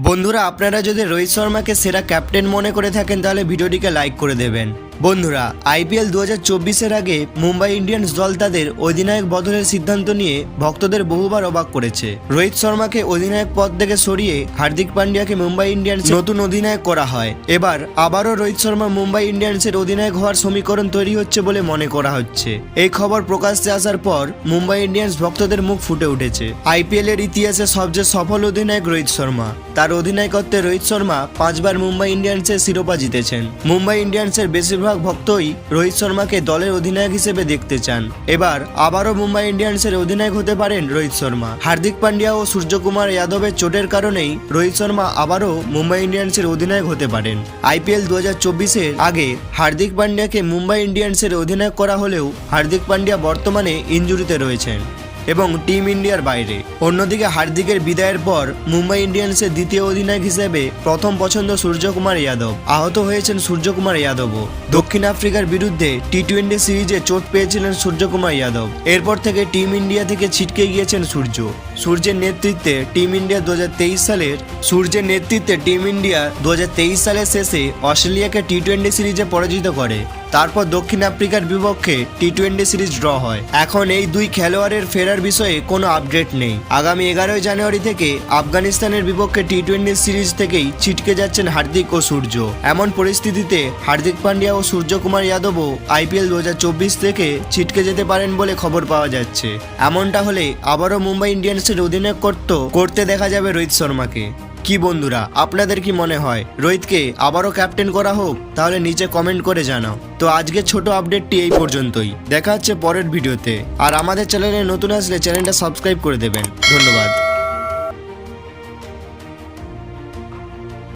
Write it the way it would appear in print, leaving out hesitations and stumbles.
বন্ধুরা আপনারা যদি রোহিত শর্মাকে সেরা ক্যাপ্টেন মনে করে থাকেন তাহলে ভিডিওটিকে লাইক করে দেবেন। বন্ধুরা আইপিএল 2024-এর আগে মুম্বাই ইন্ডিয়ান্স দল তাদের অধিনায়ক বদলের সিদ্ধান্ত নিয়ে ভক্তদের বহুবার অবাক করেছে। রোহিত শর্মাকে অধিনায়ক পদ থেকে সরিয়ে হার্দিক পান্ডিয়াকে মুম্বাই ইন্ডিয়ান্স নতুন অধিনায়ক করা হয়। এবার আবারও রোহিত শর্মা মুম্বাই ইন্ডিয়ান্সের অধিনায়ক হওয়ার সমীকরণ তৈরি হচ্ছে বলে মনে করা হচ্ছে। এই খবর প্রকাশ্যে আসার পর মুম্বাই ইন্ডিয়ান্স ভক্তদের মুখ ফুটে উঠেছে। আইপিএল এর ইতিহাসে সবচেয়ে সফল অধিনায়ক রোহিত শর্মা। তার অধিনায়কত্বে রোহিত শর্মা 5 বার মুম্বাই ইন্ডিয়ান্সের শিরোপা জিতেছেন। মুম্বাই ইন্ডিয়ান্সের বেশিরভাগ ভক্তই রোহিত শর্মাকে দলের অধিনায়ক হিসেবে দেখতে চান। এবার আবারও মুম্বাই ইন্ডিয়ান্সের অধিনায়ক হতে পারেন রোহিত শর্মা। হার্দিক পান্ডিয়া ও সূর্যকুমার যাদবের চোটের কারণেই রোহিত শর্মা আবারও মুম্বাই ইন্ডিয়ান্সের অধিনায়ক হতে পারেন। আইপিএল 2024-এর আগে হার্দিক পান্ডিয়াকে মুম্বাই ইন্ডিয়ান্সের অধিনায়ক করা হলেও হার্দিক পান্ডিয়া বর্তমানে ইনজুরিতে রয়েছেন এবং টিম ইন্ডিয়ার বাইরে। অন্যদিকে হার্দিকের বিদায়ের পর মুম্বাই ইন্ডিয়ান্সের দ্বিতীয় অধিনায়ক হিসেবে প্রথম পছন্দ সূর্যকুমার যাদব। আহত হয়েছেন সূর্যকুমার যাদবও। দক্ষিণ আফ্রিকার বিরুদ্ধে টি-20 সিরিজে চোট পেয়েছিলেন সূর্যকুমার যাদব। এরপর থেকে টিম ইন্ডিয়া থেকে ছিটকে গিয়েছেন সূর্যের নেতৃত্বে টিম ইন্ডিয়া 2023 সালের শেষে অস্ট্রেলিয়াকে টি-20 সিরিজে পরাজিত করে। তারপর দক্ষিণ আফ্রিকার বিপক্ষে টি-20 সিরিজ ড্র হয়। এখন এই দুই খেলোয়াড়ের ফেরার বিষয়ে কোনো আপডেট নেই। আগামী 11 জানুয়ারি থেকে আফগানিস্তানের বিপক্ষে টি-20 সিরিজ থেকেই ছিটকে যাচ্ছেন হার্দিক ও সূর্য। এমন পরিস্থিতিতে হার্দিক পান্ডিয়া ও সূর্যকুমার যাদবও আইপিএল 2024 থেকে ছিটকে যেতে পারেন বলে খবর পাওয়া যাচ্ছে। এমনটা হলে আবারও মুম্বাই ইন্ডিয়ান্সের অধিনায়ক করতে দেখা যাবে রোহিত শর্মাকে। কি বন্ধুরা আপনাদের কি মনে হয় রোহিতকে আবারও ক্যাপ্টেন করা হোক? তাহলে নিচে কমেন্ট করে জানাও। তো আজকের ছোট আপডেটটি এই পর্যন্তই। দেখা হচ্ছে পরের ভিডিওতে। আর আমাদের চ্যানেলে নতুন আসলে চ্যানেলটা সাবস্ক্রাইব করে দেবেন। ধন্যবাদ।